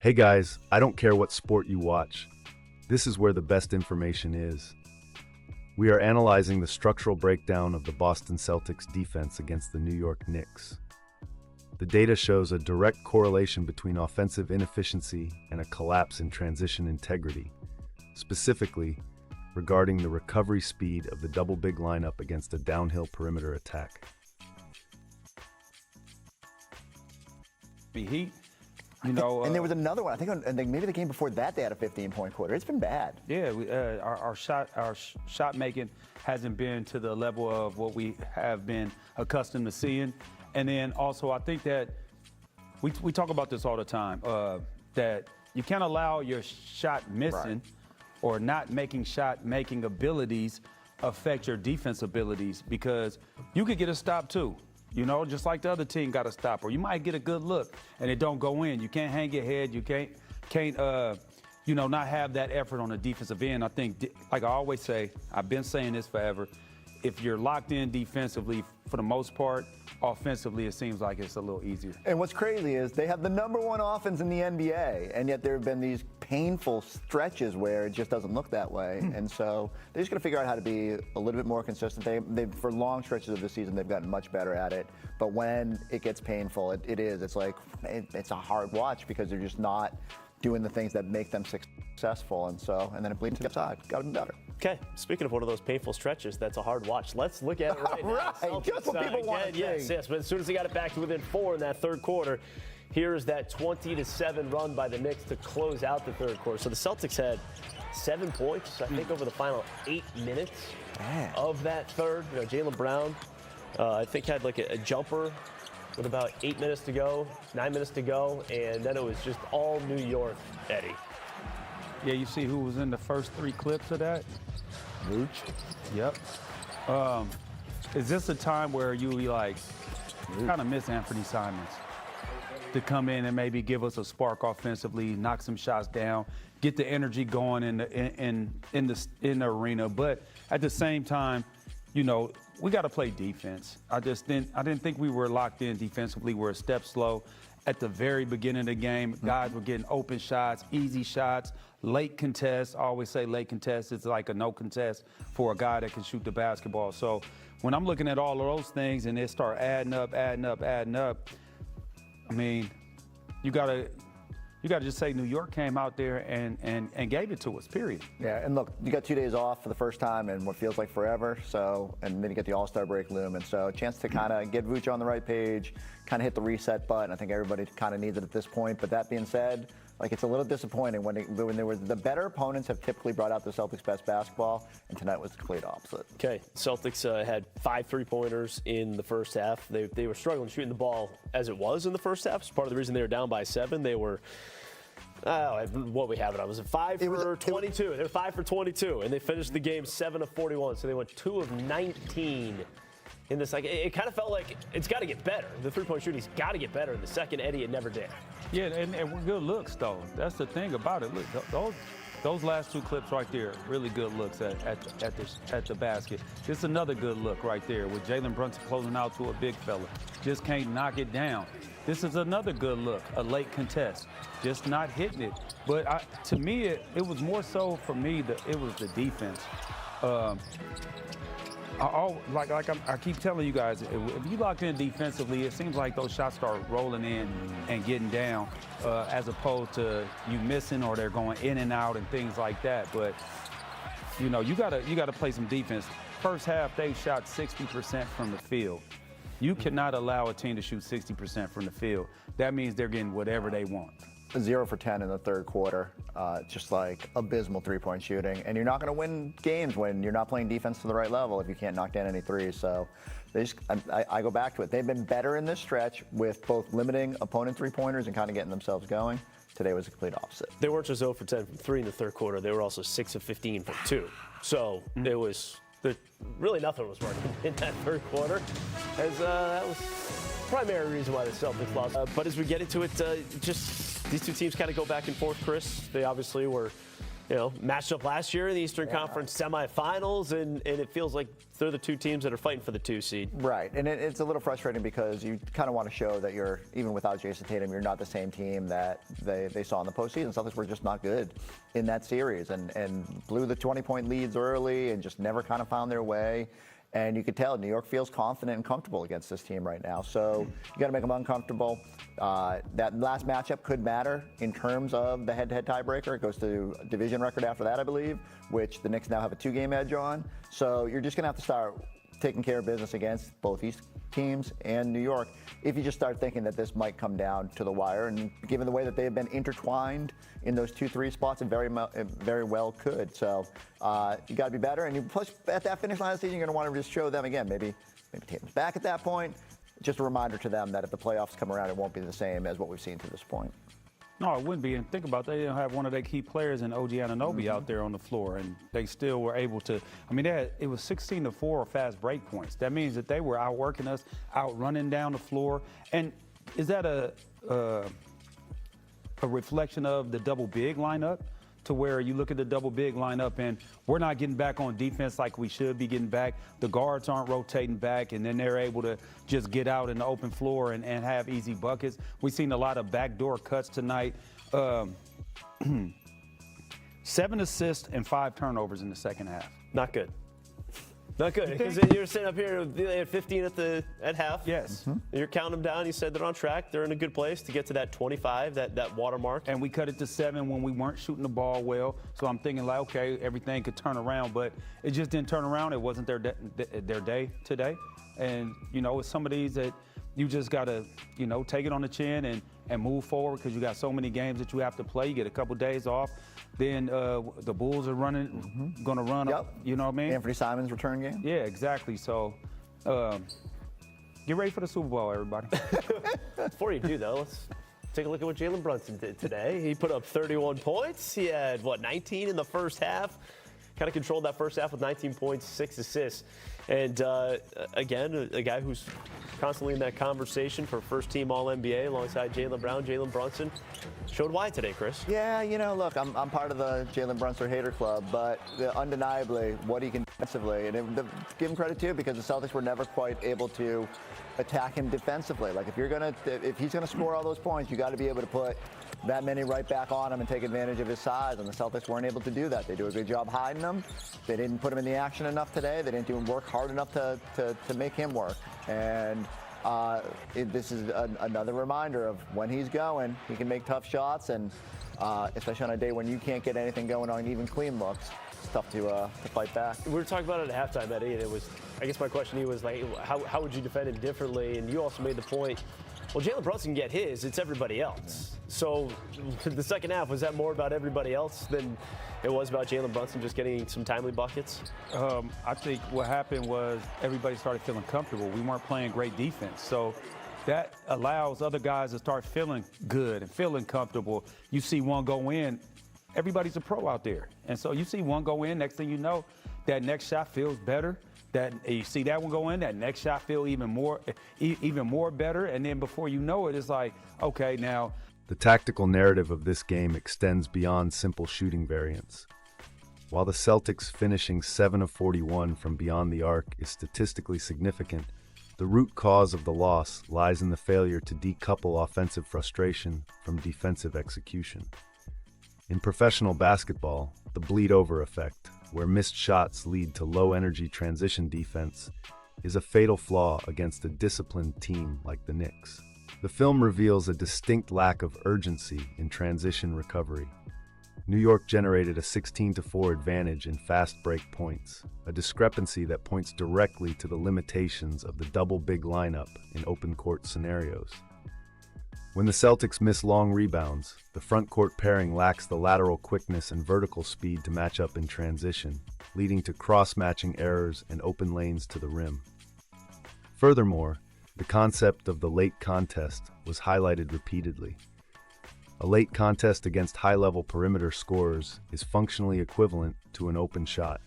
Hey guys, I don't care what sport you watch. This is where the best information is. We are analyzing the structural breakdown of the Boston Celtics defense against the New York Knicks. The data shows a direct correlation between offensive inefficiency and a collapse in transition integrity, specifically regarding the recovery speed of the double big lineup against a downhill perimeter attack. Heat, you know, and there was another one. I think maybe the game before that they had a 15-point quarter. It's been bad. Yeah, our shot making hasn't been to the level of what we have been accustomed to seeing. And then also, I think that we talk about this all the time, that you can't allow your shot missing or not making shot making abilities affect your defense abilities, because you could get a stop too. You know, just like the other team got a stop, or you might get a good look and it don't go in. You can't hang your head. You can't not have that effort on the defensive end. I think, like I always say, I've been saying this forever, if you're locked in defensively, for the most part, offensively, it seems like it's a little easier. And what's crazy is they have the #1 offense in the NBA, and yet there have been these painful stretches where it just doesn't look that way. And so they're just going to figure out how to be a little bit more consistent. They for long stretches of the season, they've gotten much better at it. But when it gets painful, it's a hard watch, because they're just not doing the things that make them successful. And then it bleeds to the side. Got to be better. Okay, speaking of one of those painful stretches, that's a hard watch. Let's look at it right now. Right, just what people want to Yes, but as soon as they got it back to within 4 in that third quarter, here's that 20-7 run by the Knicks to close out the third quarter. So the Celtics had 7 points, I think, over the final 8 minutes of that third. You know, Jalen Brown, I think, had like a jumper with about 8 minutes to go, 9 minutes to go, and then it was just all New York, Eddie. Yeah, you see who was in the first 3 clips of that? Vooch. Yep. Is this a time where you kind of miss Anthony Simons to come in and maybe give us a spark offensively, knock some shots down, get the energy going in the arena? But at the same time, you know, we got to play defense. I didn't think we were locked in defensively. We're a step slow. At the very beginning of the game, guys were getting open shots, easy shots, late contests. I always say late contest is like a no contest for a guy that can shoot the basketball. So when I'm looking at all of those things and they start adding up, I mean, you gotta just say New York came out there and gave it to us, period. Yeah, and look, you got 2 days off for the first time in what feels like forever, and then you get the All-Star break looming, so a chance to kind of get Vooch on the right page, kind of hit the reset button. I think everybody kind of needs it at this point, but that being said, like, it's a little disappointing when there was the better opponents have typically brought out the Celtics' best basketball, and tonight was the complete opposite. Okay, Celtics had 5 3-pointers in the first half. They were struggling shooting the ball as it was in the first half. It's part of the reason they were down by 7. They were, what we have it on, was it 5 for 22? They were 5 for 22, and they finished the game 7 of 41. So they went 2 of 19 in this. Like, it kind of felt like it's got to get better. The 3-point shooting's got to get better. In the second, Eddie, it never did. Yeah, and we're good looks, though. That's the thing about it. Look, those last 2 clips right there, really good looks at the basket. This is another good look right there with Jalen Brunson closing out to a big fella. Just can't knock it down. This is another good look, a late contest, just not hitting it. But to me, it was more so for me that it was the defense. I keep telling you guys, if you lock in defensively, it seems like those shots start rolling in and getting down, as opposed to you missing or they're going in and out and things like that. But you know, you gotta play some defense. First half, they shot 60% from the field. You cannot allow a team to shoot 60% from the field. That means they're getting whatever they want. 0 for 10 in the third quarter, just like abysmal 3-point shooting. And you're not going to win games when you're not playing defense to the right level if you can't knock down any threes. So I go back to it. They've been better in this stretch with both limiting opponent 3-pointers and kind of getting themselves going. Today was a complete opposite. They weren't just 0 for 10 from 3 in the third quarter. They were also 6 of 15 from 2. So it was really nothing was working in that third quarter, as that was the primary reason why the Celtics lost. But as we get into it, just these two teams kind of go back and forth, Chris. They obviously were matched up last year in the Eastern Conference semifinals, and it feels like they're the two teams that are fighting for the 2 seed. Right, and it's a little frustrating because you kind of want to show that you're, even without Jason Tatum, you're not the same team that they saw in the postseason. Celtics were just not good in that series and blew the 20-point leads early and just never kind of found their way. And you could tell New York feels confident and comfortable against this team right now. So you got to make them uncomfortable. That last matchup could matter in terms of the head-to-head tiebreaker. It goes to division record after that, I believe, which the Knicks now have a 2-game edge on. So you're just going to have to start taking care of business against both East teams and New York if you just start thinking that this might come down to the wire. And given the way that they have been intertwined in those 2-3 spots, it very well could. So you got to be better. And you push at that finish line of the season, you're going to want to just show them again. Maybe Tatum's back at that point. Just a reminder to them that if the playoffs come around, it won't be the same as what we've seen to this point. No, it wouldn't be. And think about it, they didn't have one of their key players in OG Anunoby out there on the floor, and they still were able to. I mean, it was 16-4 fast break points. That means that they were outworking us, outrunning down the floor. And is that a reflection of the double big lineup? To where you look at the double big lineup and we're not getting back on defense like we should be getting back. The guards aren't rotating back, and then they're able to just get out in the open floor and have easy buckets. We've seen a lot of backdoor cuts tonight. 7 assists and 5 turnovers in the second half. Not good. Not good, because you're sitting up here at 15 at half. Yes. You're counting them down. You said they're on track. They're in a good place to get to that 25, that watermark. And we cut it to 7 when we weren't shooting the ball well. So I'm thinking like, okay, everything could turn around, but it just didn't turn around. It wasn't their day today. And, it's some of these that you just got to, take it on the chin and move forward, because you got so many games that you have to play. You get a couple days off. Then the Bulls are going to run up, you know what I mean? Anthony Simons' return game? Yeah, exactly. So get ready for the Super Bowl, everybody. Before you do, though, let's take a look at what Jalen Brunson did today. He put up 31 points. He had, 19 in the first half. Kind of controlled that first half with 19 points, 6 assists. And, again, a guy who's constantly in that conversation for first-team All-NBA alongside Jalen Brunson. Showed why today, Chris. Yeah, look, I'm part of the Jalen Brunson hater club, but undeniably what he can defensively, and give him credit too, because the Celtics were never quite able to attack him defensively. Like if he's gonna score all those points, you got to be able to put that many right back on him and take advantage of his size, and the Celtics weren't able to do that. They do a good job hiding him. They didn't put him in the action enough today. They didn't work hard enough to make him work. And this is another reminder of when he's going, he can make tough shots, and especially on a day when you can't get anything going on, even clean looks, it's tough to fight back. We were talking about it at halftime, Eddie, and it was, I guess my question to you was like, how would you defend him differently? And you also made the point, well, Jalen Brunson can get his, it's everybody else. So the second half, was that more about everybody else than it was about Jalen Brunson just getting some timely buckets? I think what happened was everybody started feeling comfortable. We weren't playing great defense. So that allows other guys to start feeling good and feeling comfortable. You see one go in, everybody's a pro out there. And so you see one go in, next thing you know, that next shot feels better. That you see that one go in, that next shot feel even more better. And then before you know it, it's like, okay, now. The tactical narrative of this game extends beyond simple shooting variance. While the Celtics finishing 7 of 41 from beyond the arc is statistically significant, the root cause of the loss lies in the failure to decouple offensive frustration from defensive execution. In professional basketball, the bleed-over effect, where missed shots lead to low-energy transition defense, is a fatal flaw against a disciplined team like the Knicks. The film reveals a distinct lack of urgency in transition recovery. New York generated a 16-4 advantage in fast break points, a discrepancy that points directly to the limitations of the double big lineup in open court scenarios. When the Celtics miss long rebounds, the front court pairing lacks the lateral quickness and vertical speed to match up in transition, leading to cross-matching errors and open lanes to the rim. Furthermore, the concept of the late contest was highlighted repeatedly. A late contest against high-level perimeter scorers is functionally equivalent to an open shot.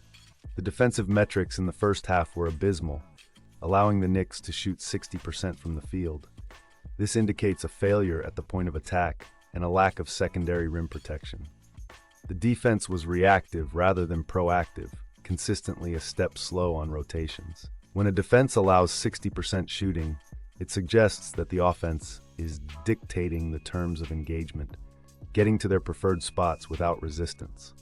The defensive metrics in the first half were abysmal, allowing the Knicks to shoot 60% from the field. This indicates a failure at the point of attack and a lack of secondary rim protection. The defense was reactive rather than proactive, consistently a step slow on rotations. When a defense allows 60% shooting, it suggests that the offense is dictating the terms of engagement, getting to their preferred spots without resistance.